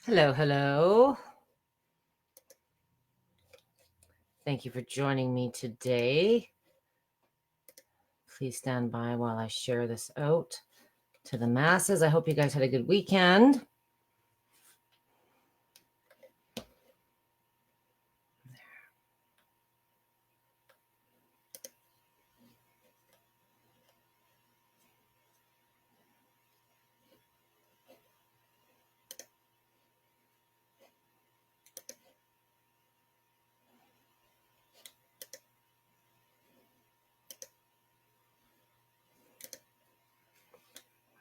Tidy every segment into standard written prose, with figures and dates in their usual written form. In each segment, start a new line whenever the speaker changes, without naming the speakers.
Hello, hello. Thank you for joining me today. Please stand by while I share this out to the masses. I hope you guys had a good weekend.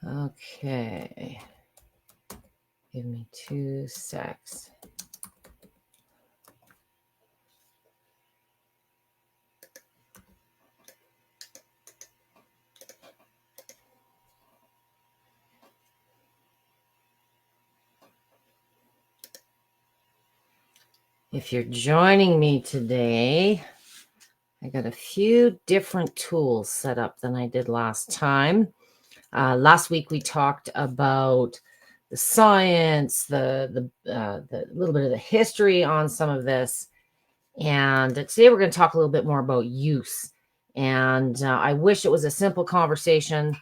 Okay. Give me 2 secs. If you're joining me today, I got a few different tools set up than I did last time. Last week we talked about the science, the little bit of the history on some of this. And today we're going to talk a little bit more about use. And I wish it was a simple conversation,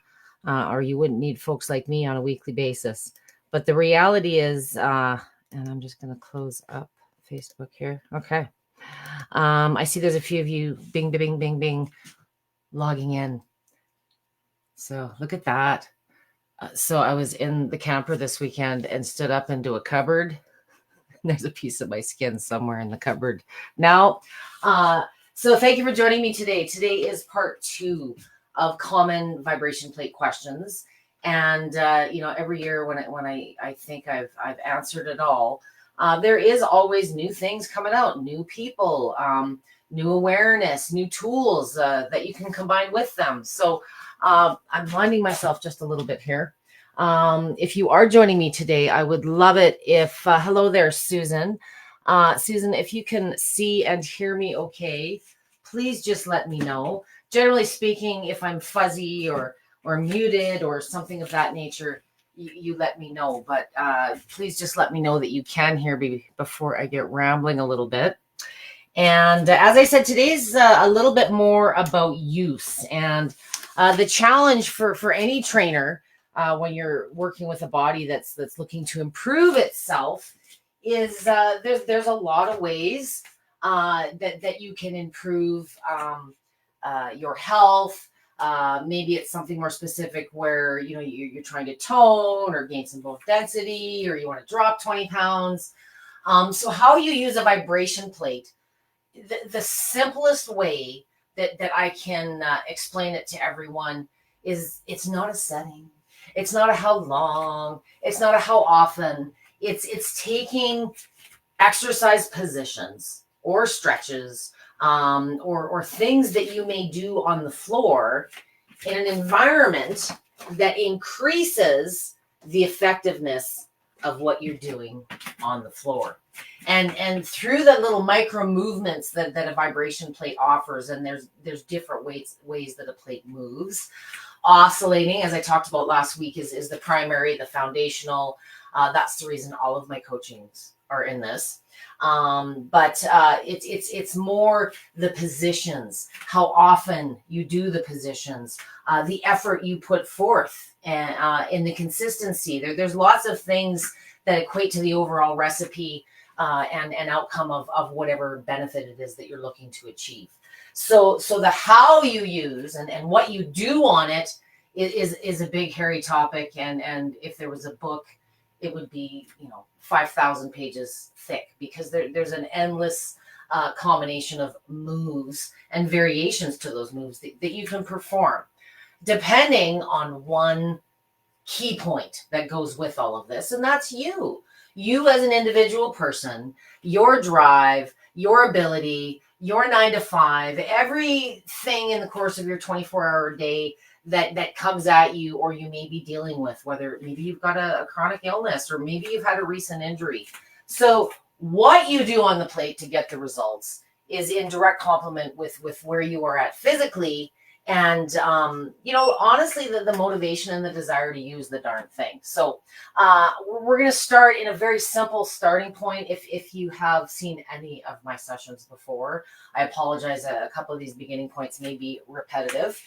or you wouldn't need folks like me on a weekly basis. But the reality is, and I'm just going to close up Facebook here. Okay. I see there's a few of you bing, bing, bing, bing, logging in. So look at that. So I was in the camper this weekend and stood up into a cupboard. There's a piece of my skin somewhere in the cupboard. Now, so thank you for joining me today. Today is part 2 of common vibration plate questions. And every year when I think I've answered it all, there is always new things coming out, new people, new awareness, new tools that you can combine with them. So I'm blinding myself just a little bit here. If you are joining me today, I would love it if, hello there, Susan. Susan, if you can see and hear me okay, please just let me know. Generally speaking, if I'm fuzzy or muted or something of that nature, you let me know. But please just let me know that you can hear me before I get rambling a little bit. And as I said, today's a little bit more about use and the challenge for any trainer when you're working with a body that's looking to improve itself is there's a lot of ways that you can improve your health. Maybe it's something more specific where you're trying to tone or gain some bone density, or you want to drop 20 pounds. So how you use a vibration plate, the simplest way that I can explain it to everyone is it's not a setting. It's not a how long. It's not a how often. It's taking exercise positions or stretches or things that you may do on the floor in an environment that increases the effectiveness of what you're doing on the floor. And through the little micro movements that a vibration plate offers, and there's different ways that a plate moves. Oscillating, as I talked about last week, is the primary, the foundational. That's the reason all of my coachings are in this. But it's more the positions, how often you do the positions, the effort you put forth, and in the consistency. There's lots of things that equate to the overall recipe and outcome of whatever benefit it is that you're looking to achieve. So the how you use and what you do on it is a big hairy topic. And if there was a book, it would be 5,000 pages thick, because there's an endless combination of moves and variations to those moves that you can perform, depending on one key point that goes with all of this, and that's you as an individual person, your drive, your ability, your 9 to 5, everything in the course of your 24-hour day that comes at you, or you may be dealing with, whether maybe you've got a chronic illness, or maybe you've had a recent injury. So what you do on the plate to get the results is in direct complement with where you are at physically And, honestly, the motivation and the desire to use the darn thing. So we're going to start in a very simple starting point. If you have seen any of my sessions before, I apologize. A couple of these beginning points may be repetitive.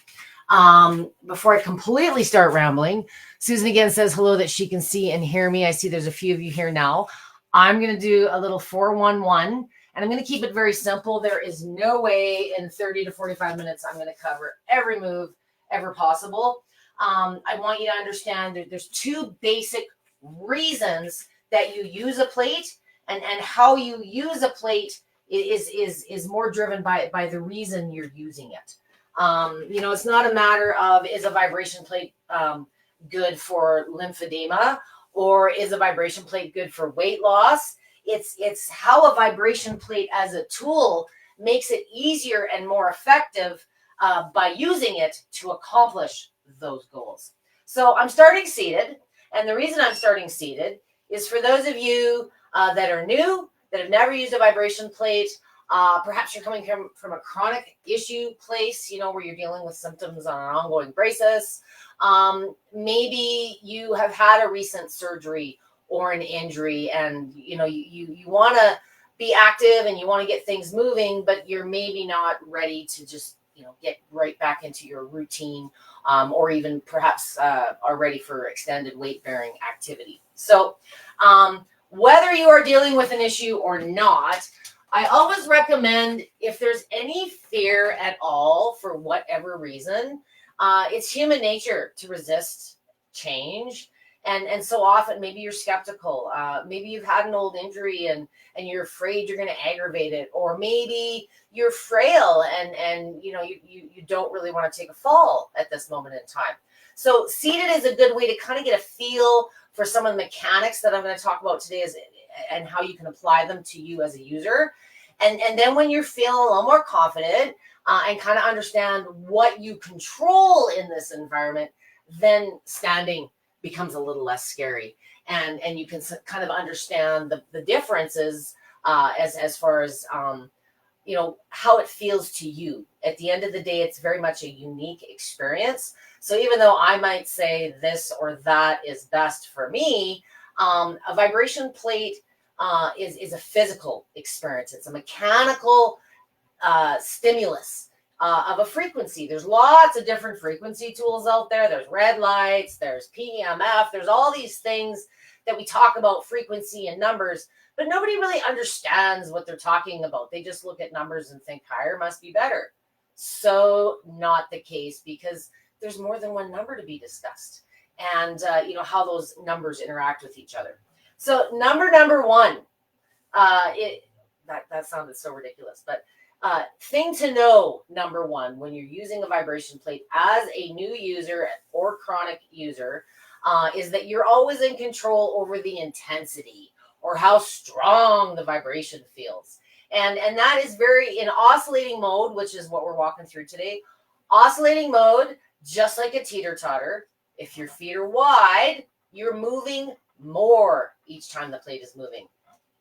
Before I completely start rambling, Susan again says hello, that she can see and hear me. I see there's a few of you here now. I'm going to do a little 411. And I'm going to keep it very simple. There is no way in 30 to 45 minutes I'm going to cover every move ever possible. I want you to understand that there's two basic reasons that you use a plate, and how you use a plate is more driven by the reason you're using it. It's not a matter of, is a vibration plate good for lymphedema, or is a vibration plate good for weight loss? It's how a vibration plate as a tool makes it easier and more effective by using it to accomplish those goals. So I'm starting seated, and the reason I'm starting seated is for those of you that are new, that have never used a vibration plate. Perhaps you're coming from a chronic issue place, where you're dealing with symptoms on an ongoing basis. Maybe you have had a recent surgery or an injury, and you want to be active and you want to get things moving, but you're maybe not ready to just get right back into your routine, or even perhaps are ready for extended weight bearing activity. So whether you are dealing with an issue or not, I always recommend, if there's any fear at all for whatever reason, it's human nature to resist change. And so often, maybe you're skeptical. Maybe you've had an old injury and you're afraid you're going to aggravate it. Or maybe you're frail and you don't really want to take a fall at this moment in time. So seated is a good way to kind of get a feel for some of the mechanics that I'm going to talk about today, and how you can apply them to you as a user. And then when you're feeling a little more confident and kind of understand what you control in this environment, then standing becomes a little less scary, and you can kind of understand the differences as far as how it feels to you. At the end of the day, it's very much a unique experience. So even though I might say this or that is best for me, a vibration plate is a physical experience. It's a mechanical stimulus of a frequency. There's lots of different frequency tools out there. There's red lights, there's PEMF, there's all these things that we talk about, frequency and numbers, but nobody really understands what they're talking about. They just look at numbers and think higher must be better. So not the case, because there's more than one number to be discussed, and how those numbers interact with each other. So number one, that sounded so ridiculous, but thing to know, number one, when you're using a vibration plate as a new user or chronic user, is that you're always in control over the intensity or how strong the vibration feels. And that is very in oscillating mode, which is what we're walking through today. Oscillating mode, just like a teeter-totter, if your feet are wide, you're moving more each time the plate is moving.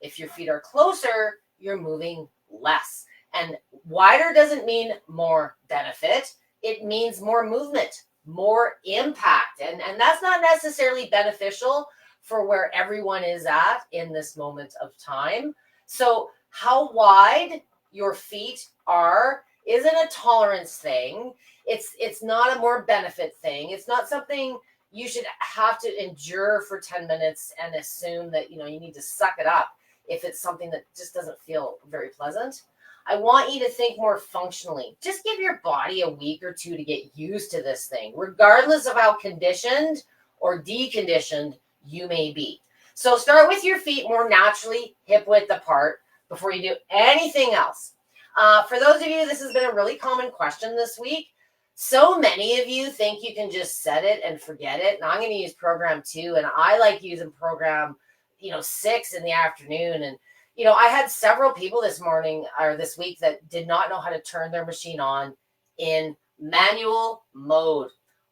If your feet are closer, you're moving less. And wider doesn't mean more benefit. It means more movement, more impact. And that's not necessarily beneficial for where everyone is at in this moment of time. So how wide your feet are isn't a tolerance thing. It's not a more benefit thing. It's not something you should have to endure for 10 minutes and assume that you need to suck it up if it's something that just doesn't feel very pleasant. I want you to think more functionally. Just give your body a week or two to get used to this thing, regardless of how conditioned or deconditioned you may be. So start with your feet more naturally, hip width apart, before you do anything else. For those of you, this has been a really common question this week. So many of you think you can just set it and forget it. And I'm going to use program 2, and I like using program 6 in the afternoon. And I had several people this week that did not know how to turn their machine on in manual mode.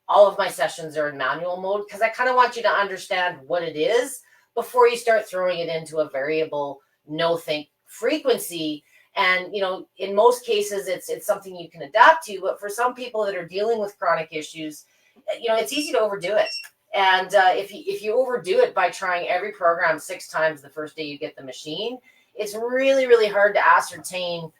All of my sessions are in manual mode because I kind of want you to understand what it is before you start throwing it into a variable no-think frequency And, in most cases, it's something you can adapt to. But for some people that are dealing with chronic issues, it's easy to overdo it. And if you overdo it by trying every program 6 times the first day you get the machine, it's really, really hard to ascertain.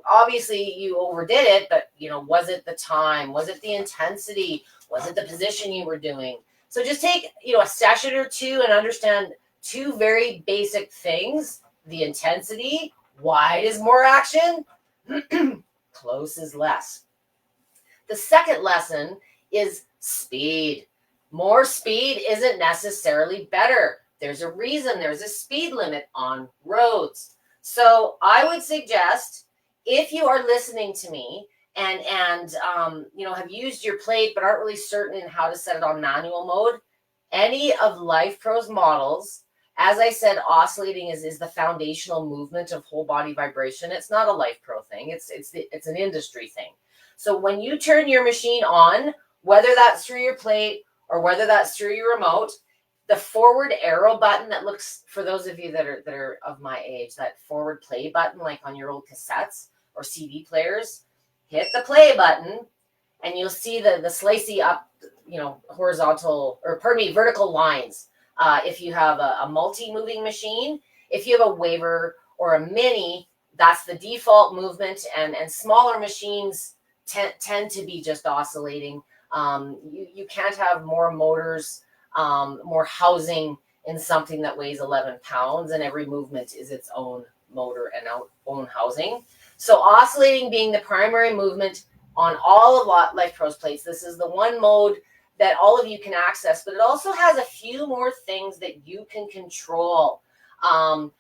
Obviously you overdid it, but, was it the time? Was it the intensity? Was it the position you were doing? So just take, a session or two and understand 2 very basic things: the intensity. Wide is more action, close is less. The second lesson is speed. More speed isn't necessarily better. There's a reason there's a speed limit on roads. So I would suggest, if you are listening to me and have used your plate but aren't really certain in how to set it on manual mode, any of Lifepro's models, as I said, oscillating is the foundational movement of whole body vibration. It's not a Lifepro thing. It's an industry thing. So when you turn your machine on, whether that's through your plate or whether that's through your remote, the forward arrow button that looks, for those of you that are of my age, that forward play button like on your old cassettes or CD players, hit the play button and you'll see the slicey up, vertical lines. If you have a multi-moving machine, if you have a Waver or a Mini, that's the default movement, and smaller machines tend to be just oscillating. You can't have more motors, more housing in something that weighs 11 pounds, and every movement is its own motor and own housing. So oscillating being the primary movement on all of Lifepro's plates. This is the one mode that all of you can access, but it also has a few more things that you can control.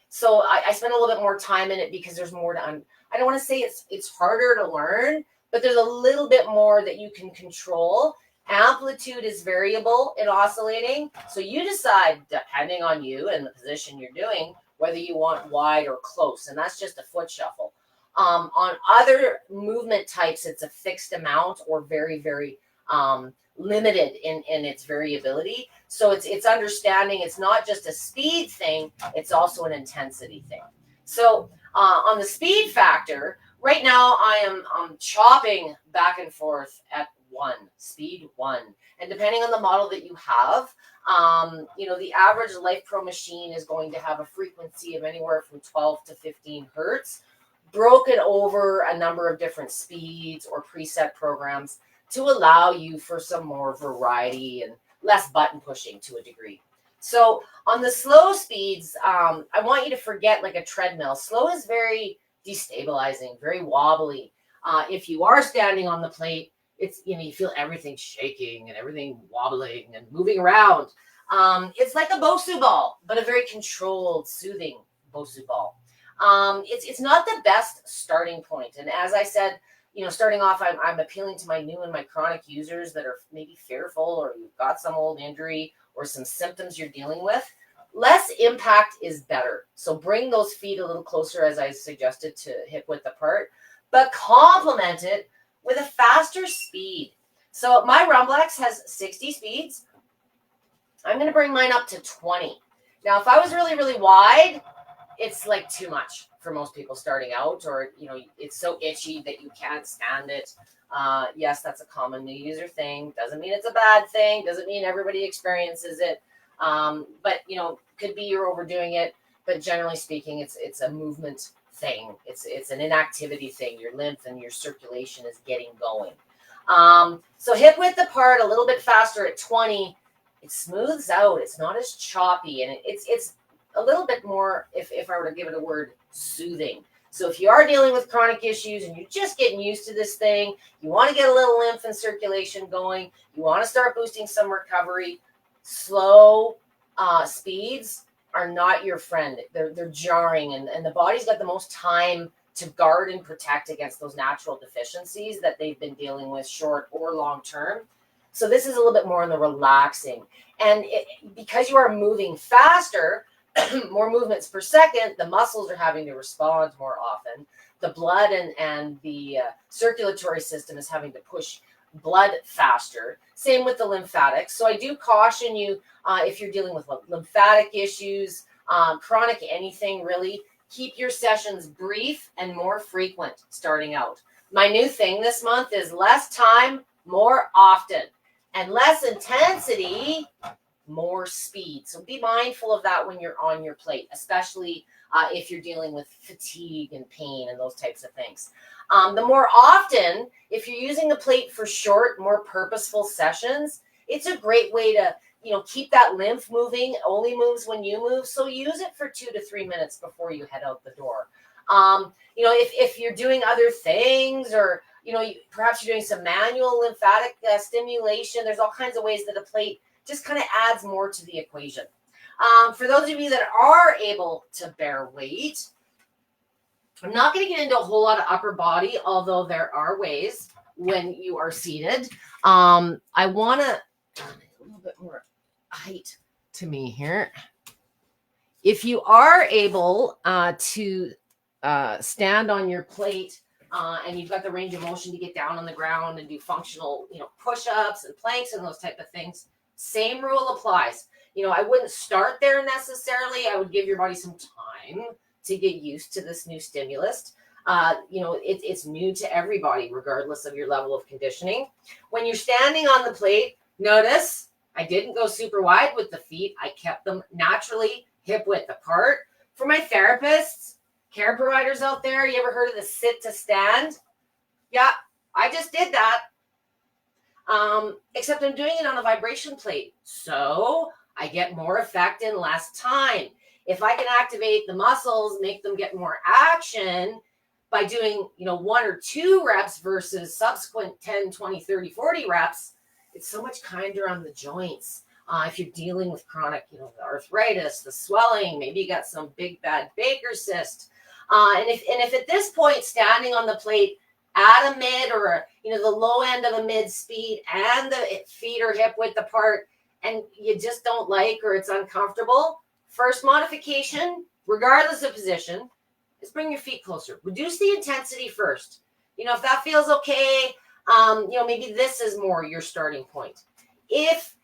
So I spent a little bit more time in it because there's more to, I don't want to say it's harder to learn, but there's a little bit more that you can control. Amplitude is variable in oscillating. So you decide, depending on you and the position you're doing, whether you want wide or close, and that's just a foot shuffle. On other movement types, it's a fixed amount or very, very limited in its variability. So it's understanding it's not just a speed thing, it's also an intensity thing. So on the speed factor, right now I am chopping back and forth at 1, speed 1. And depending on the model that you have, the average Lifepro machine is going to have a frequency of anywhere from 12 to 15 hertz, broken over a number of different speeds or preset programs to allow you for some more variety and less button pushing to a degree. So on the slow speeds, I want you to forget like a treadmill. Slow is very destabilizing, very wobbly. If you are standing on the plate, it's, you feel everything shaking and everything wobbling and moving around. It's like a Bosu ball, but a very controlled, soothing Bosu ball. It's not the best starting point. And as I said, starting off, I'm appealing to my new and my chronic users that are maybe fearful, or you've got some old injury or some symptoms you're dealing with. Less impact is better. So bring those feet a little closer, as I suggested, to hip width apart, but complement it with a faster speed. So my Rumblex has 60 speeds. I'm going to bring mine up to 20. Now, if I was really, really wide, it's like too much for most people starting out, or, it's so itchy that you can't stand it. Yes, that's a common new user thing. Doesn't mean it's a bad thing. Doesn't mean everybody experiences it. But, could be you're overdoing it. But generally speaking, it's a movement thing. It's an inactivity thing. Your lymph and your circulation is getting going. So hip width apart, a little bit faster at 20. It smooths out. It's not as choppy, and it's a little bit more, if I were to give it a word, soothing. So if you are dealing with chronic issues and you're just getting used to this thing, you want to get a little lymph and circulation going, you want to start boosting some recovery, slow speeds are not your friend. They're jarring, and the body's got the most time to guard and protect against those natural deficiencies that they've been dealing with, short or long term. So this is a little bit more in the relaxing. And because you are moving faster, more movements per second, the muscles are having to respond more often. The blood and the circulatory system is having to push blood faster. Same with the lymphatics. So I do caution you, if you're dealing with lymphatic issues, chronic anything really, Keep your sessions brief and more frequent starting out. My new thing this month is less time, more often, and less intensity, more speed. So be mindful of that when you're on your plate, especially if you're dealing with fatigue and pain and those types of things. The more often, if you're using the plate for short, more purposeful sessions, it's a great way to keep that lymph moving. It only moves when you move. So use it for 2 to 3 minutes before you head out the door. If you're doing other things, or, perhaps you're doing some manual lymphatic stimulation, there's all kinds of ways that a plate just kind of adds more to the equation. For those of you that are able to bear weight, I'm not going to get into a whole lot of upper body, although there are ways when you are seated. I want to a little bit more height to me here. If you are able to stand on your plate and you've got the range of motion to get down on the ground and do functional, push-ups and planks and those type of things, same rule applies. I wouldn't start there necessarily. I would give your body some time to get used to this new stimulus. It's new to everybody, regardless of your level of conditioning. When you're standing on the plate, notice I didn't go super wide with the feet. I kept them naturally hip width apart. For my therapists, care providers out there, you ever heard of the sit to stand? Yeah, I just did that. Except I'm doing it on a vibration plate. So I get more effect in less time. If I can activate the muscles, make them get more action by doing, 1 or 2 reps versus subsequent 10, 20, 30, 40 reps, it's so much kinder on the joints. If you're dealing with chronic, the arthritis, the swelling, maybe you got some big bad Baker cyst. And if at this point, standing on the plate at a mid or, the low end of a mid speed and the feet are hip width apart and you just don't like, or it's uncomfortable, first modification, regardless of position, is bring your feet closer. Reduce the intensity first. If that feels okay, maybe this is more your starting point. If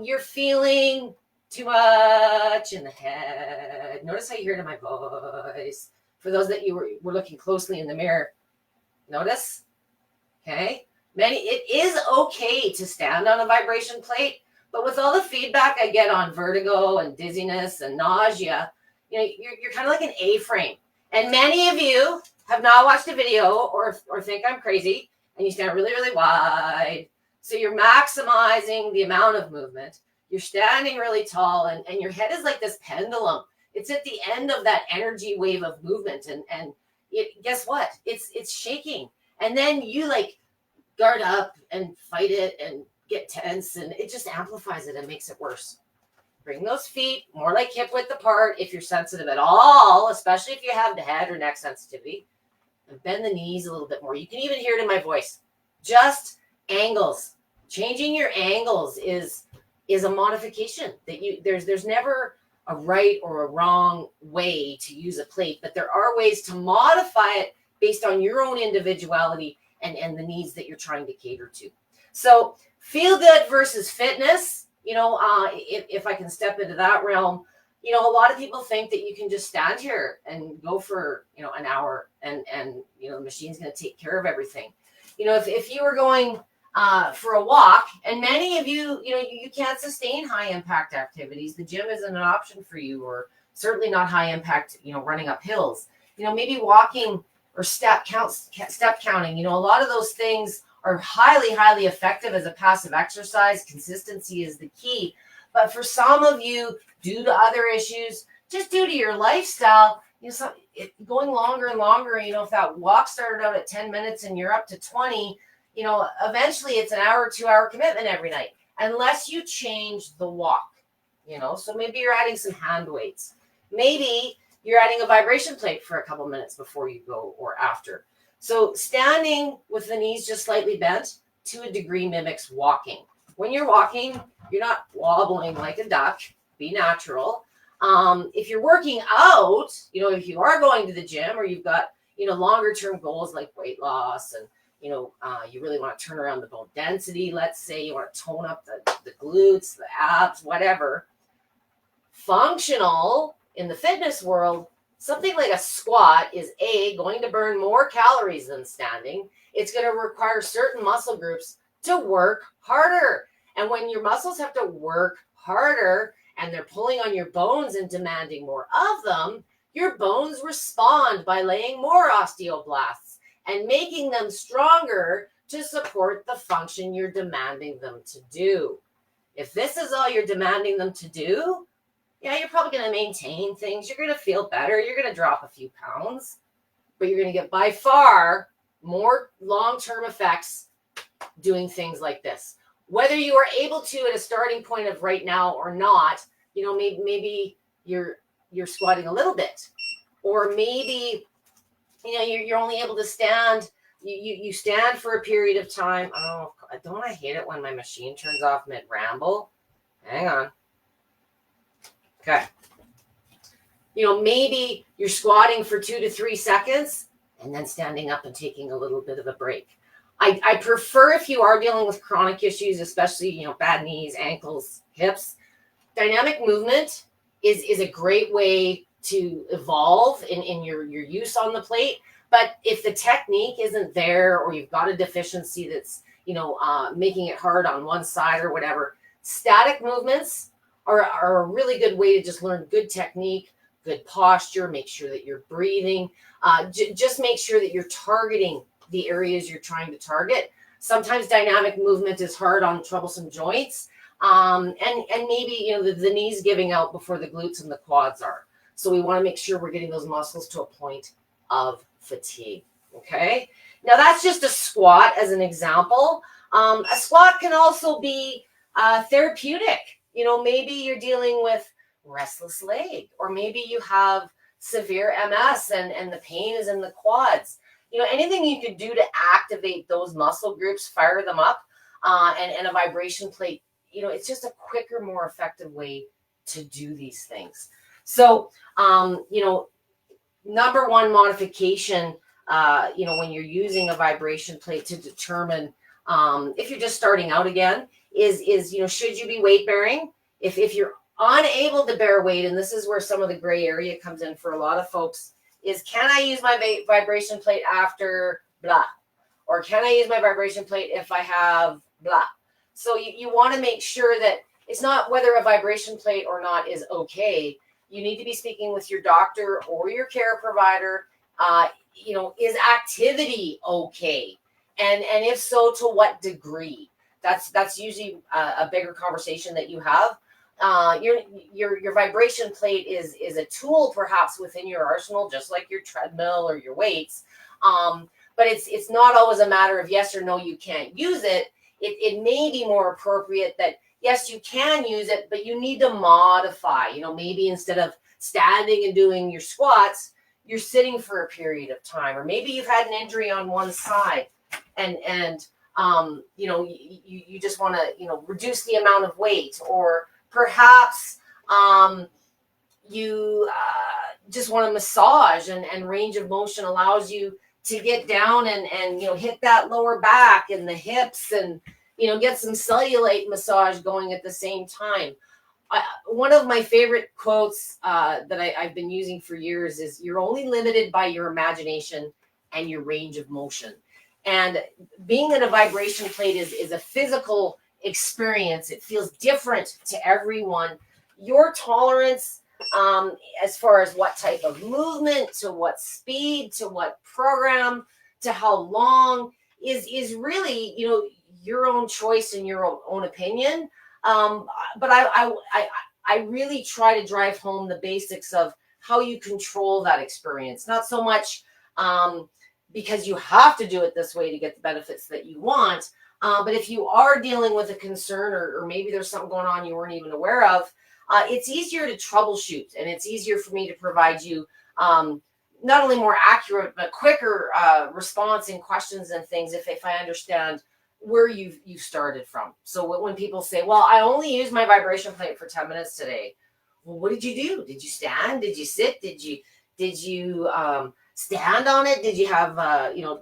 you're feeling too much in the head, notice how you hear it in my voice. For those that you were looking closely in the mirror, notice, okay? It is okay to stand on a vibration plate, but with all the feedback I get on vertigo and dizziness and nausea, you're kind of like an A-frame. And many of you have not watched a video or think I'm crazy, and you stand really, really wide. So you're maximizing the amount of movement. You're standing really tall, and your head is like this pendulum. It's at the end of that energy wave of movement, and guess what? It's shaking. And then you guard up and fight it and get tense, and it just amplifies it and makes it worse. Bring those feet more like hip width apart if you're sensitive at all, especially if you have the head or neck sensitivity. And bend the knees a little bit more. You can even hear it in my voice. Just angles. Changing your angles is a modification that there's never a right or a wrong way to use a plate, but there are ways to modify it based on your own individuality and the needs that you're trying to cater to. So feel good versus fitness. If I can step into that realm, a lot of people think that you can just stand here and go for, an hour and the machine's going to take care of everything. If you were going for a walk, and many of you, you can't sustain high impact activities, the gym isn't an option for you, or certainly not high impact, running up hills, maybe walking or step counting, a lot of those things are highly, highly effective as a passive exercise. Consistency is the key. But for some of you, due to other issues, just due to your lifestyle, going longer and longer, if that walk started out at 10 minutes and you're up to 20, eventually it's an hour, 2 hour commitment every night, unless you change the walk, so maybe you're adding some hand weights. Maybe you're adding a vibration plate for a couple minutes before you go or after. So standing with the knees just slightly bent to a degree mimics walking. When you're walking, you're not wobbling like a duck. Be natural. If you're working out, if you are going to the gym or you've got, longer term goals like weight loss and, you really want to turn around the bone density, let's say you want to tone up the glutes, the abs, whatever. Functional in the fitness world, Something like a squat is going to burn more calories than standing. It's going to require certain muscle groups to work harder. And when your muscles have to work harder and they're pulling on your bones and demanding more of them, your bones respond by laying more osteoblasts and making them stronger to support the function you're demanding them to do. If this is all you're demanding them to do, yeah, you're probably going to maintain things. You're going to feel better. You're going to drop a few pounds, but you're going to get by far more long-term effects doing things like this. Whether you are able to at a starting point of right now or not, maybe you're squatting a little bit, or maybe you're only able to stand. You stand for a period of time. Oh, don't I hate it when my machine turns off mid ramble? Hang on. Okay. Maybe you're squatting for 2 to 3 seconds and then standing up and taking a little bit of a break. I prefer, if you are dealing with chronic issues, especially, bad knees, ankles, hips, dynamic movement is a great way to evolve in your use on the plate. But if the technique isn't there, or you've got a deficiency that's, making it hard on one side or whatever, static movements are a really good way to just learn good technique, good posture, make sure that you're breathing, just make sure that you're targeting the areas you're trying to target. Sometimes dynamic movement is hard on troublesome joints, and maybe, the knees giving out before the glutes and the quads are. So we want to make sure we're getting those muscles to a point of fatigue. Okay. Now that's just a squat as an example. A squat can also be therapeutic. Maybe you're dealing with restless leg, or maybe you have severe MS and the pain is in the quads. Anything you can do to activate those muscle groups, fire them up, and a vibration plate, it's just a quicker, more effective way to do these things. So, number one modification, when you're using a vibration plate to determine if you're just starting out again, is should you be weight bearing? If you're unable to bear weight, and this is where some of the gray area comes in for a lot of folks, is can I use my vibration plate after blah? Or can I use my vibration plate if I have blah? So you want to make sure that it's not whether a vibration plate or not is okay. You need to be speaking with your doctor or your care provider. Is activity okay? And if so, to what degree? That's usually a bigger conversation that you have. Your vibration plate is a tool perhaps within your arsenal, just like your treadmill or your weights. But it's not always a matter of yes or no, you can't use it. It may be more appropriate that yes, you can use it, but you need to modify. Maybe instead of standing and doing your squats, you're sitting for a period of time, or maybe you've had an injury on one side, and you just want to reduce the amount of weight, or perhaps you just want to massage, and range of motion allows you to get down and hit that lower back and the hips, and get some cellulite massage going at the same time. One of my favorite quotes that I've been using for years is, you're only limited by your imagination and your range of motion. And being that a vibration plate is a physical experience, it feels different to everyone. Your tolerance, as far as what type of movement, to what speed, to what program, to how long, is really your own choice and your own opinion. But I really try to drive home the basics of how you control that experience. Not so much because you have to do it this way to get the benefits that you want. But if you are dealing with a concern, or maybe there's something going on you weren't even aware of, it's easier to troubleshoot, and it's easier for me to provide you not only more accurate, but quicker response and questions and things if I understand where you started from. So when people say, well, I only use my vibration plate for 10 minutes today. Well, what did you do? Did you stand? Did you sit? Did you stand on it? Did you have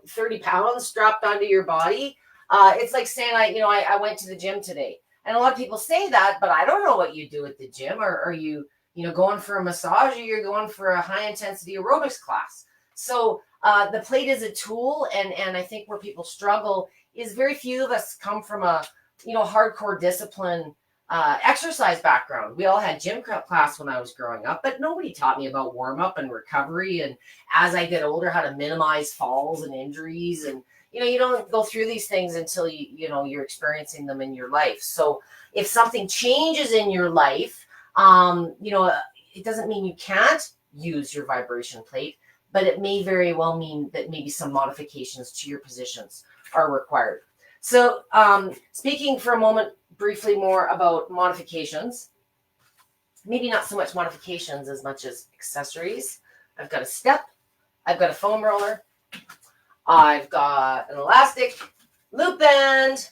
30 pounds strapped onto your body? It's like saying I went to the gym today. And a lot of people say that, but I don't know what you do at the gym. Are you going for a massage, or you're going for a high intensity aerobics class. So the plate is a tool, and I think where people struggle is very few of us come from a hardcore discipline exercise background. We all had gym class when I was growing up, but nobody taught me about warm up and recovery. And as I get older, how to minimize falls and injuries. And you don't go through these things until you're experiencing them in your life. So if something changes in your life, it doesn't mean you can't use your vibration plate, but it may very well mean that maybe some modifications to your positions are required. So speaking for a moment briefly more about modifications, maybe not so much modifications as much as accessories. I've got a step, I've got a foam roller, I've got an elastic loop band,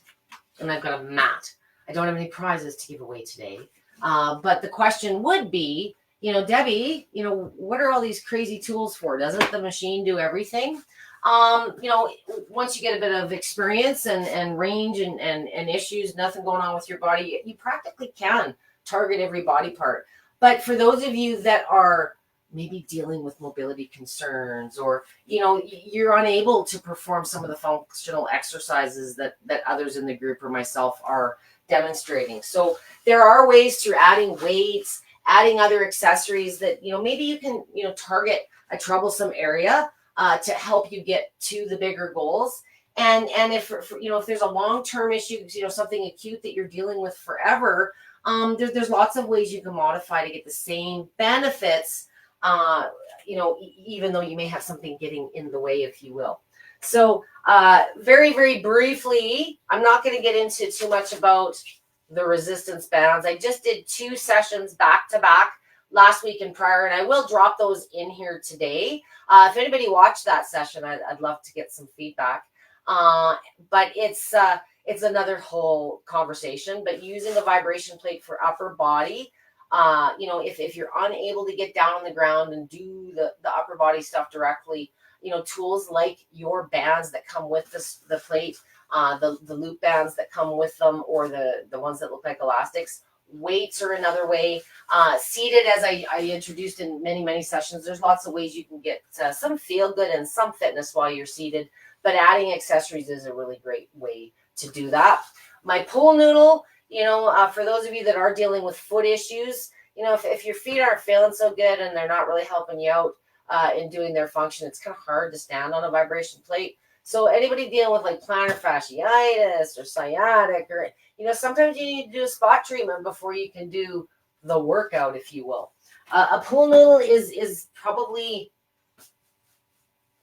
and I've got a mat. I don't have any prizes to give away today, but the question would be, Debbie, what are all these crazy tools for? Doesn't the machine do everything? Once you get a bit of experience and range and issues, nothing going on with your body, you practically can target every body part. But for those of you that are maybe dealing with mobility concerns, or, you're unable to perform some of the functional exercises that others in the group or myself are demonstrating. So there are ways through adding weights, adding other accessories that, maybe you can, target a troublesome area to help you get to the bigger goals. And if there's a long-term issue, something acute that you're dealing with forever, there's lots of ways you can modify to get the same benefits, even though you may have something getting in the way, if you will. So very, very briefly, I'm not going to get into too much about the resistance bands. I just did 2 sessions back to back last week and prior, and I will drop those in here today. If anybody watched that session, I'd love to get some feedback. But it's another whole conversation. But using a vibration plate for upper body, if you're unable to get down on the ground and do the upper body stuff directly, tools like your bands that come with the plate, the loop bands that come with them, or the ones that look like elastics. Weights are another way. Seated, as I introduced in many, many sessions, there's lots of ways you can get some feel good and some fitness while you're seated, but adding accessories is a really great way to do that. My pool noodle, for those of you that are dealing with foot issues, if your feet aren't feeling so good and they're not really helping you out in doing their function, it's kind of hard to stand on a vibration plate. So anybody dealing with like plantar fasciitis or sciatic, or sometimes you need to do a spot treatment before you can do the workout, if you will. A pool noodle is probably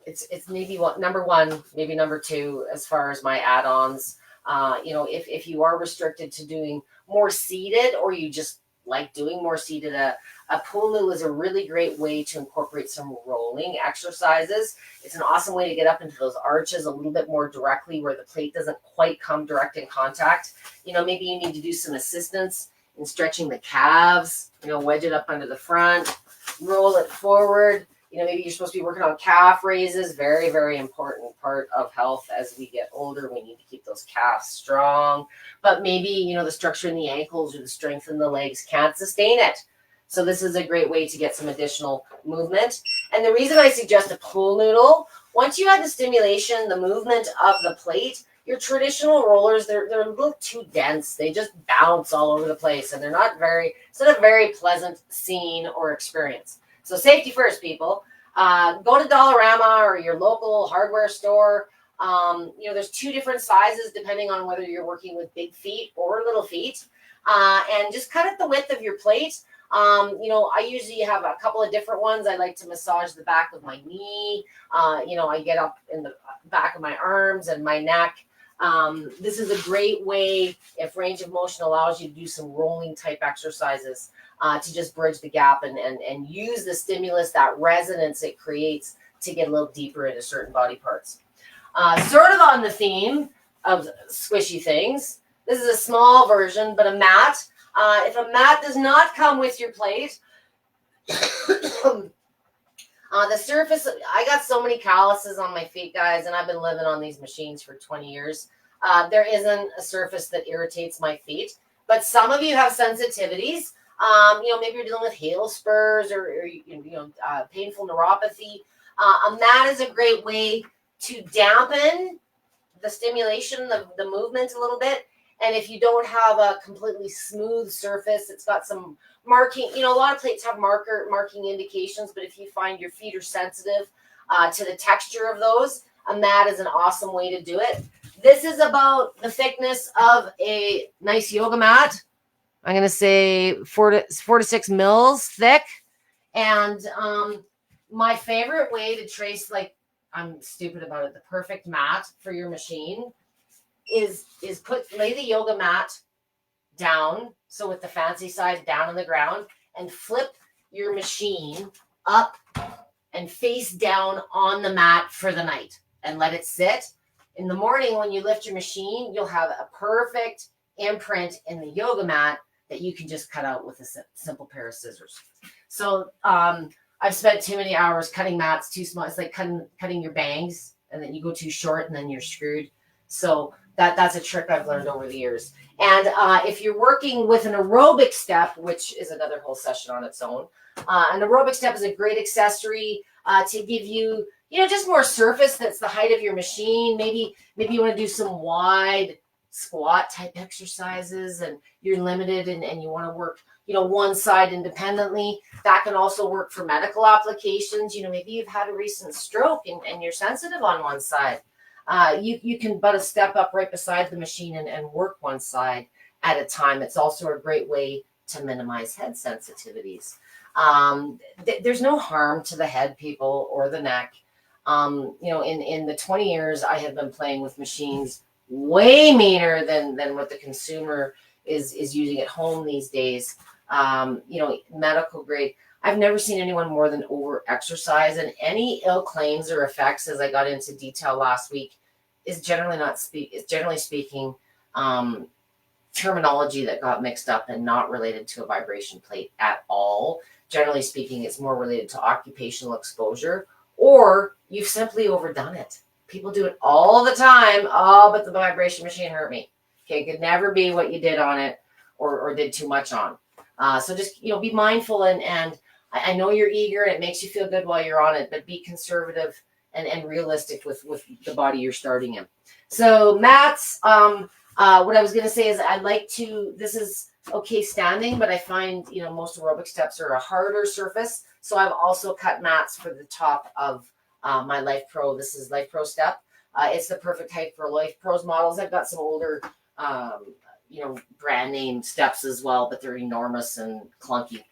it's maybe number 1, maybe number 2 as far as my add-ons. If you are restricted to doing more seated, or you just like doing more seated, a pool noodle is a really great way to incorporate some rolling exercises. It's an awesome way to get up into those arches a little bit more directly, where the plate doesn't quite come direct in contact. Maybe you need to do some assistance in stretching the calves, wedge it up under the front, roll it forward. Maybe you're supposed to be working on calf raises. Very, very important part of health as we get older. We need to keep those calves strong. But maybe, the structure in the ankles or the strength in the legs can't sustain it. So this is a great way to get some additional movement. And the reason I suggest a pool noodle, once you add the stimulation, the movement of the plate, your traditional rollers, they're a little too dense. They just bounce all over the place, and it's not a very pleasant scene or experience. So safety first, people. Go to Dollarama or your local hardware store. There's 2 different sizes depending on whether you're working with big feet or little feet. And just cut at the width of your plate. I usually have a couple of different ones. I like to massage the back of my knee. I get up in the back of my arms and my neck. This is a great way, if range of motion allows you, to do some rolling type exercises to just bridge the gap and use the stimulus, that resonance it creates, to get a little deeper into certain body parts. Sort of on the theme of squishy things, this is a small version, but a mat. If a mat does not come with your plate, the surface, I got so many calluses on my feet, guys, and I've been living on these machines for 20 years. There isn't a surface that irritates my feet, but some of you have sensitivities. Maybe you're dealing with heel spurs or painful neuropathy. A mat is a great way to dampen the stimulation, the movement a little bit. And if you don't have a completely smooth surface, it's got some marking. A lot of plates have marking indications, but if you find your feet are sensitive to the texture of those, a mat is an awesome way to do it. This is about the thickness of a nice yoga mat. I'm going to say 4 to 6 mils thick. And my favorite way to trace, like, I'm stupid about it, the perfect mat for your machine is lay the yoga mat down, so with the fancy side down on the ground, and flip your machine up and face down on the mat for the night and let it sit. In the morning, when you lift your machine, you'll have a perfect imprint in the yoga mat that you can just cut out with a simple pair of scissors. So I've spent too many hours cutting mats too small. It's like cutting your bangs, and then you go too short and then you're screwed. So that's a trick I've learned over the years. And if you're working with an aerobic step, which is another whole session on its own, an aerobic step is a great accessory to give you, just more surface that's the height of your machine. Maybe you want to do some wide squat type exercises and you're limited and you want to work, one side independently. That can also work for medical applications. Maybe you've had a recent stroke and you're sensitive on one side. You can but a step up right beside the machine and work one side at a time. It's also a great way to minimize head sensitivities. There's no harm to the head, people, or the neck. In the 20 years I have been playing with machines way meaner than what the consumer is using at home these days. Medical grade. I've never seen anyone more than over exercise, and any ill claims or effects, as I got into detail last week, is generally speaking terminology that got mixed up and not related to a vibration plate at all. Generally speaking, it's more related to occupational exposure, or you've simply overdone it. People do it all the time. Oh, but the vibration machine hurt me. Okay, it could never be what you did on it or did too much on. So just, be mindful, and I know you're eager and it makes you feel good while you're on it, but be conservative and realistic with the body you're starting in. So mats, what I was going to say is this is okay standing, but I find, most aerobic steps are a harder surface. So I've also cut mats for the top of my Lifepro. This is Lifepro step. It's the perfect height for Lifepro's models. I've got some older, brand name steps as well, but they're enormous and clunky.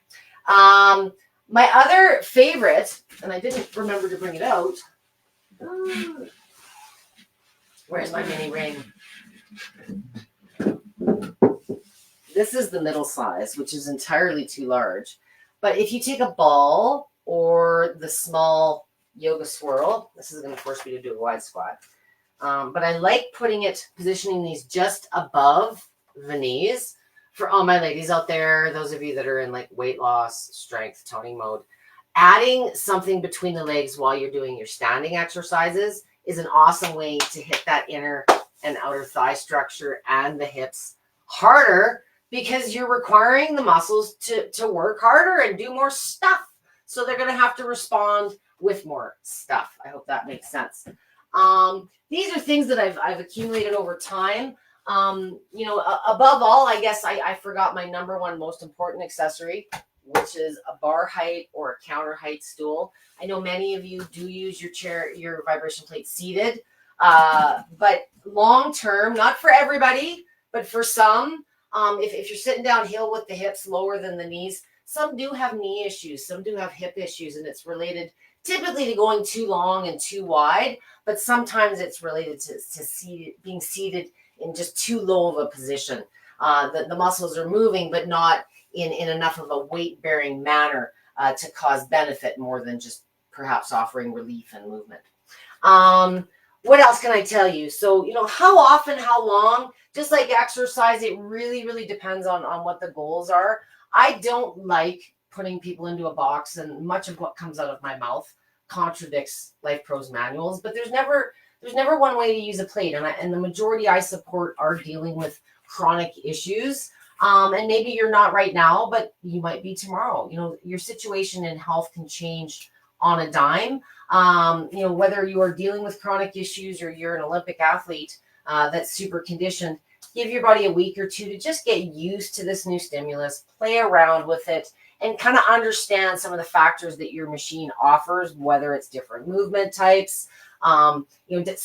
My other favorite, and I didn't remember to bring it out. Where's my mini ring? This is the middle size, which is entirely too large. But if you take a ball or the small yoga swirl, this is going to force me to do a wide squat. But I like positioning these just above the knees. For all my ladies out there, those of you that are in like weight loss, strength, toning mode, adding something between the legs while you're doing your standing exercises is an awesome way to hit that inner and outer thigh structure and the hips harder, because you're requiring the muscles to work harder and do more stuff. So they're going to have to respond with more stuff. I hope that makes sense. These are things that I've accumulated over time. Above all, I guess I forgot my number one most important accessory, which is a bar height or a counter height stool. I know many of you do use your vibration plate seated, but long term, not for everybody, but for some, if you're sitting downhill with the hips lower than the knees, some do have knee issues, some do have hip issues, and it's related typically to going too long and too wide, but sometimes it's related to being seated in just too low of a position. The muscles are moving, but not in enough of a weight-bearing manner to cause benefit more than just perhaps offering relief and movement. What else can I tell you? So, how often, how long, just like exercise, it really, really depends on what the goals are. I don't like putting people into a box, and much of what comes out of my mouth contradicts Lifepro's manuals, but there's never one way to use a plate. And the majority I support are dealing with chronic issues. And maybe you're not right now, but you might be tomorrow. Your situation in health can change on a dime. Whether you are dealing with chronic issues or you're an Olympic athlete that's super conditioned, give your body a week or two to just get used to this new stimulus, play around with it, and kind of understand some of the factors that your machine offers, whether it's different movement types, some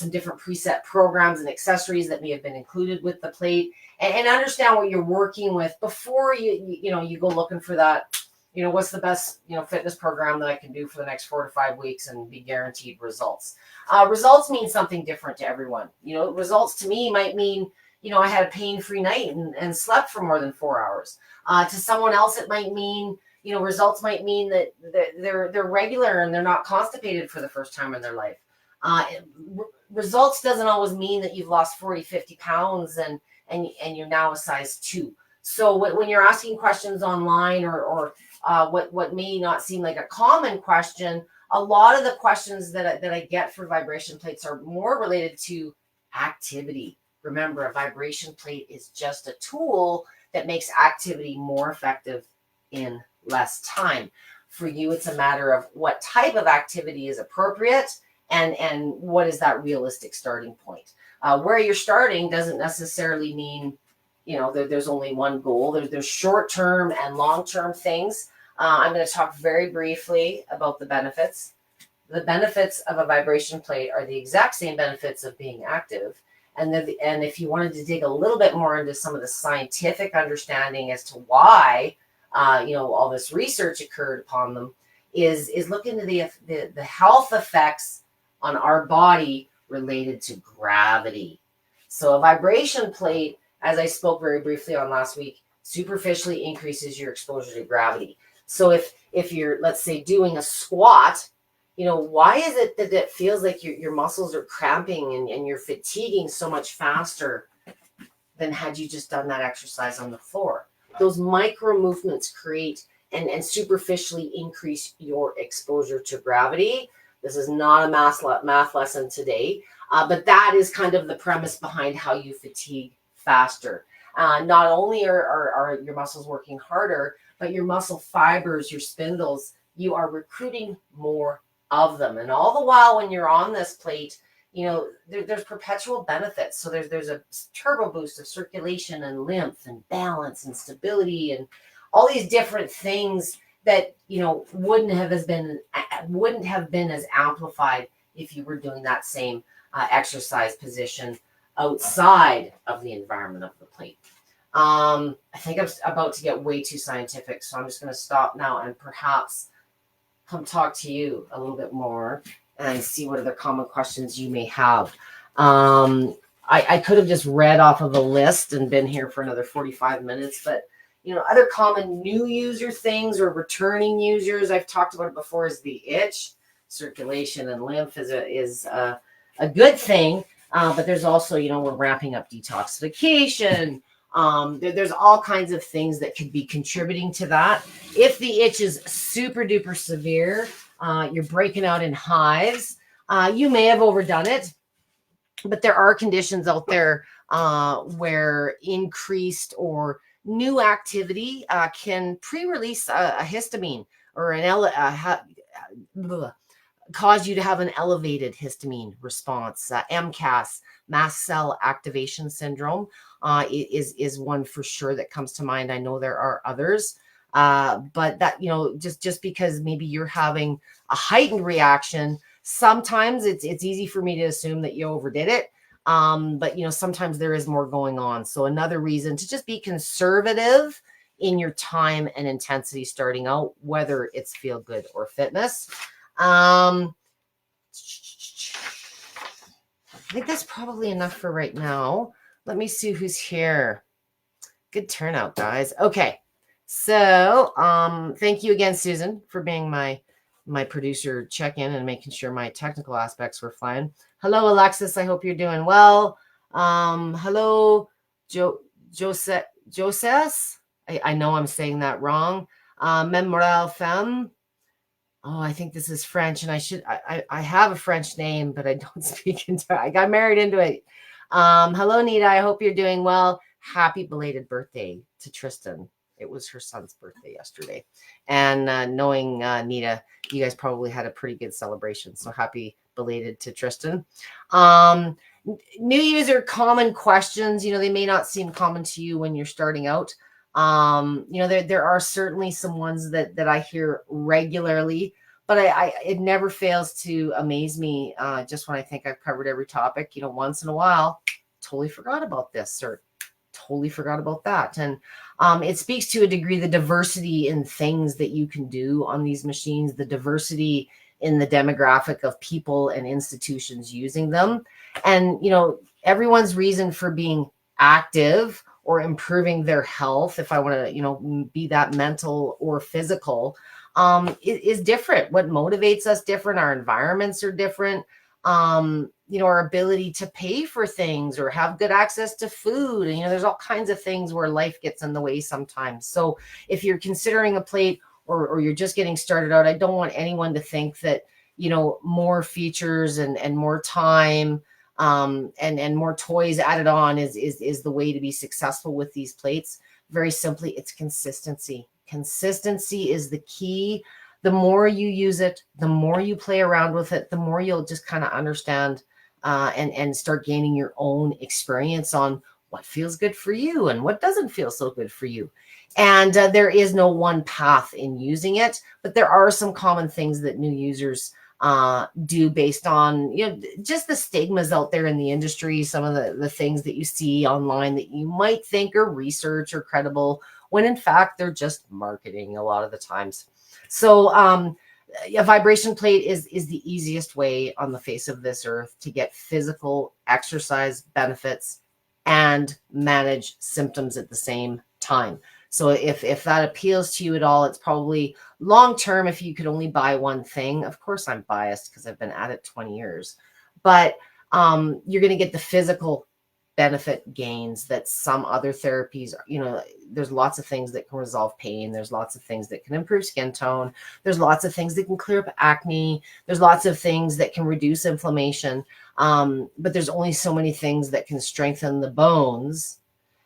different preset programs and accessories that may have been included with the plate, and understand what you're working with before you go looking for that. What's the best fitness program that I can do for the next 4 to 5 weeks and be guaranteed results. Results mean something different to everyone. Results to me might mean I had a pain-free night and slept for more than 4 hours. To someone else, it might mean results might mean that they're regular and they're not constipated for the first time in their life. Results doesn't always mean that you've lost 40, 50 pounds and you're now a size 2. So when you're asking questions online or what may not seem like a common question, a lot of the questions that I get for vibration plates are more related to activity. Remember, a vibration plate is just a tool that makes activity more effective in less time. For you, it's a matter of what type of activity is appropriate and what is that realistic starting point. Where you're starting doesn't necessarily mean there's only one goal. There's short-term and long-term things. I'm going to talk very briefly about the benefits. The benefits of a vibration plate are the exact same benefits of being active. And if you wanted to dig a little bit more into some of the scientific understanding as to why all this research occurred upon them, is look into the health effects on our body related to gravity. So a vibration plate, as I spoke very briefly on last week, superficially increases your exposure to gravity. So if you're, let's say, doing a squat, why is it that it feels like your muscles are cramping and you're fatiguing so much faster than had you just done that exercise on the floor? Those micro movements create and superficially increase your exposure to gravity. This is not a math lesson today, but that is kind of the premise behind how you fatigue faster. Not only are your muscles working harder, but your muscle fibers, your spindles, you are recruiting more of them. And all the while when you're on this plate, there's perpetual benefits. So there's a turbo boost of circulation and lymph and balance and stability and all these different things that wouldn't have been as amplified if you were doing that same exercise position outside of the environment of the plate. I think I'm about to get way too scientific, so I'm just going to stop now and perhaps come talk to you a little bit more and see what other common questions you may have. I could have just read off of a list and been here for another 45 minutes, but other common new user things or returning users, I've talked about it before, is the itch. Circulation and lymph is a good thing, but there's also, we're ramping up detoxification. There's all kinds of things that could be contributing to that. If the itch is super duper severe, you're breaking out in hives, you may have overdone it, but there are conditions out there where increased or new activity can pre-release a histamine or cause you to have an elevated histamine response. MCAS, mast cell activation syndrome, is one for sure that comes to mind. I know there are others, but that, just because maybe you're having a heightened reaction, sometimes it's easy for me to assume that you overdid it. But sometimes there is more going on. So another reason to just be conservative in your time and intensity starting out, whether it's feel good or fitness. I think that's probably enough for right now. Let me see who's here. Good turnout, guys. Okay. So, thank you again, Susan, for being my producer check-in and making sure my technical aspects were flying. Hello, Alexis. I hope you're doing well. Hello, Joseph. I know I'm saying that wrong. Memorial Femme. Oh, I think this is French, and I have a French name, but I don't speak into it. I got married into it. Hello, Nita. I hope you're doing well. happy belated birthday to Tristan. It was her son's birthday yesterday. And knowing Nita, you guys probably had a pretty good celebration. So happy belated to Tristan. New user common questions, they may not seem common to you when you're starting out. There are certainly some ones that I hear regularly, but it never fails to amaze me. Just when I think I've covered every topic, once in a while, totally forgot about this or totally forgot about that. And it speaks to a degree the diversity in things that you can do on these machines, the diversity in the demographic of people and institutions using them. And, everyone's reason for being active or improving their health, if I want to, be that mental or physical, is different. What motivates us different. Our environments are different. Our ability to pay for things or have good access to food. And, there's all kinds of things where life gets in the way sometimes. So if you're considering a plate or you're just getting started out, I don't want anyone to think that, more features and more time and more toys added on is the way to be successful with these plates. Very simply, it's consistency. Consistency is the key. The more you use it, the more you play around with it, the more you'll just kind of understand and start gaining your own experience on what feels good for you and what doesn't feel so good for you. And there is no one path in using it, but there are some common things that new users do based on, just the stigmas out there in the industry, some of the things that you see online that you might think are research or credible, when in fact, they're just marketing a lot of the times. So a vibration plate is the easiest way on the face of this earth to get physical exercise benefits and manage symptoms at the same time. So if that appeals to you at all, it's probably long-term if you could only buy one thing. Of course, I'm biased because I've been at it 20 years. But you're going to get the physical benefit gains that some other therapies, there's lots of things that can resolve pain. There's lots of things that can improve skin tone. There's lots of things that can clear up acne. There's lots of things that can reduce inflammation. But there's only so many things that can strengthen the bones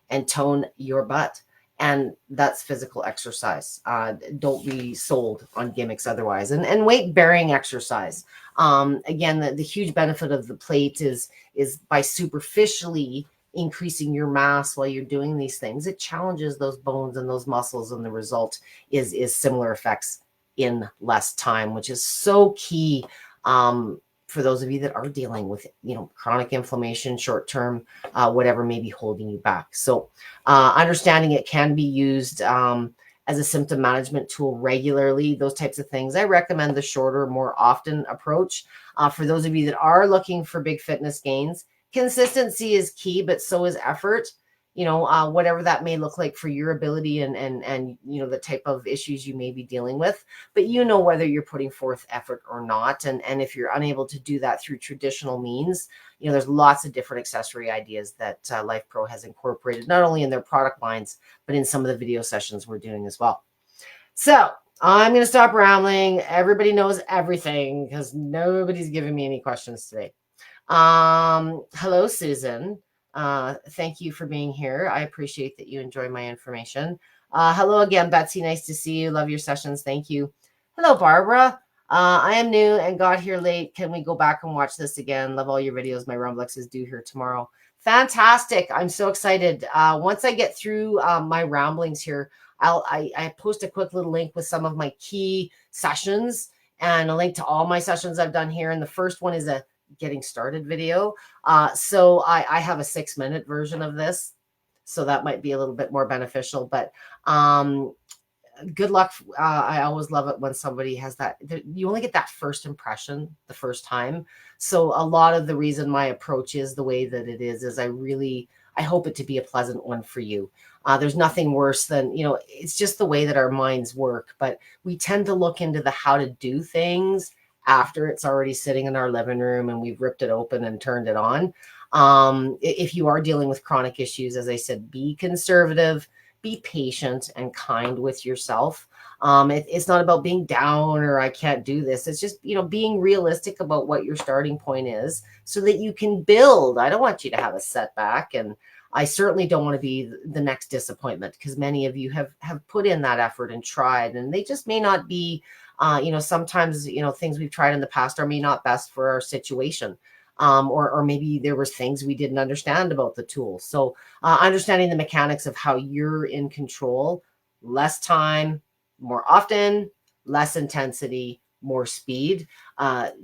and tone your butt. And that's physical exercise. Don't be sold on gimmicks otherwise. And weight bearing exercise. Again, the huge benefit of the plate is by superficially increasing your mass while you're doing these things. It challenges those bones and those muscles, and the result is similar effects in less time, which is so key for those of you that are dealing with, chronic inflammation, short-term, whatever may be holding you back. So understanding it can be used as a symptom management tool regularly, those types of things. I recommend the shorter, more often approach. For those of you that are looking for big fitness gains, consistency is key, but so is effort. Whatever that may look like for your ability and the type of issues you may be dealing with, but whether you're putting forth effort or not. And if you're unable to do that through traditional means, there's lots of different accessory ideas that Lifepro has incorporated, not only in their product lines, but in some of the video sessions we're doing as well. So I'm going to stop rambling. Everybody knows everything because nobody's giving me any questions today. Hello, Susan. Thank you for being here. I appreciate that you enjoy my information. Hello again, Betsy. Nice to see you. Love your sessions. Thank you. Hello, Barbara. I am new and got here late. Can we go back and watch this again? Love all your videos. My Rumblex is due here tomorrow. Fantastic. I'm so excited. Once I get through my ramblings here, I post a quick little link with some of my key sessions and a link to all my sessions I've done here. And the first one is a getting started video. So I have a 6-minute version of this. So that might be a little bit more beneficial, but good luck. I always love it when somebody has that. You only get that first impression the first time. So a lot of the reason my approach is the way that it is I hope it to be a pleasant one for you. There's nothing worse than, it's just the way that our minds work, but we tend to look into the how to do things after it's already sitting in our living room and we've ripped it open and turned it on. If you are dealing with chronic issues, as I said, be conservative, be patient and kind with yourself. It's not about being down or I can't do this. It's just, being realistic about what your starting point is so that you can build. I don't want you to have a setback. And I certainly don't want to be the next disappointment, because many of you have put in that effort and tried, and they just may not be, sometimes, things we've tried in the past are may not best for our situation. Or maybe there was things we didn't understand about the tool. So understanding the mechanics of how you're in control, less time, more often, less intensity, more speed.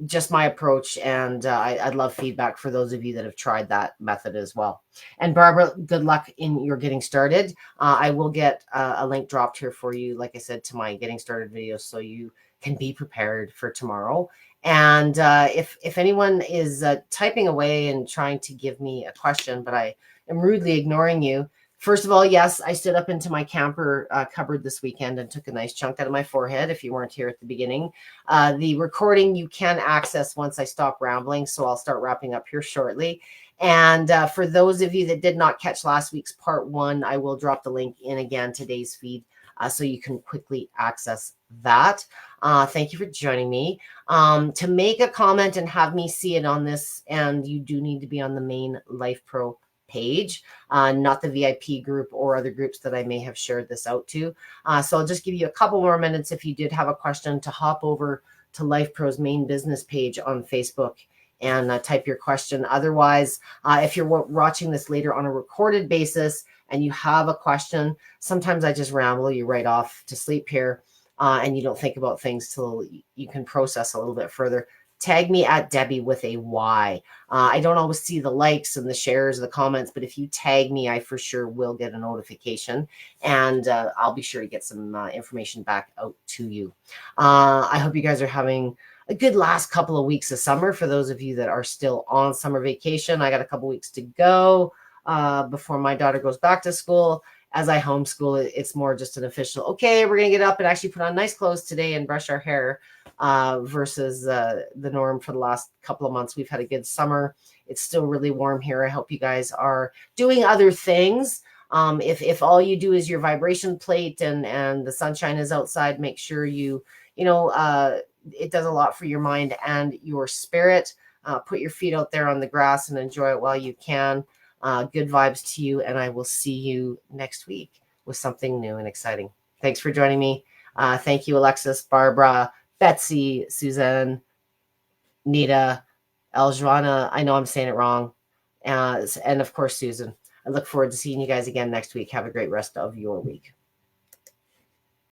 Just my approach, and I'd love feedback for those of you that have tried that method as well. And Barbara, good luck in your getting started. I will get a link dropped here for you, like I said, to my getting started video, so you can be prepared for tomorrow. And if anyone is typing away and trying to give me a question, but I am rudely ignoring you, first of all, yes, I stood up into my camper cupboard this weekend and took a nice chunk out of my forehead. If you weren't here at the beginning, the recording you can access once I stop rambling, so I'll start wrapping up here shortly. And for those of you that did not catch last week's part 1, I will drop the link in again, today's feed, so you can quickly access that. Thank you for joining me. To make a comment and have me see it on this, and you do need to be on the main Lifepro page, not the VIP group or other groups that I may have shared this out to. So I'll just give you a couple more minutes if you did have a question to hop over to Lifepro's main business page on Facebook and type your question. Otherwise, if you're watching this later on a recorded basis and you have a question, sometimes I just ramble you right off to sleep here, and you don't think about things till you can process a little bit further. Tag me at Debby with a Y. I don't always see the likes and the shares, the comments, but if you tag me, I for sure will get a notification, and I'll be sure to get some information back out to you. I hope you guys are having a good last couple of weeks of summer. For those of you that are still on summer vacation, I got a couple weeks to go before my daughter goes back to school. As I homeschool, it's more just an official, okay, we're going to get up and actually put on nice clothes today and brush our hair, versus the norm for the last couple of months. We've had a good summer. It's still really warm here. I hope you guys are doing other things. If all you do is your vibration plate and the sunshine is outside, make sure it does a lot for your mind and your spirit. Put your feet out there on the grass and enjoy it while you can. Good vibes to you, and I will see you next week with something new and exciting. Thanks for joining me. Thank you, Alexis, Barbara, Betsy, Suzanne, Nita, Eljoana. I know I'm saying it wrong. And of course, Susan. I look forward to seeing you guys again next week. Have a great rest of your week.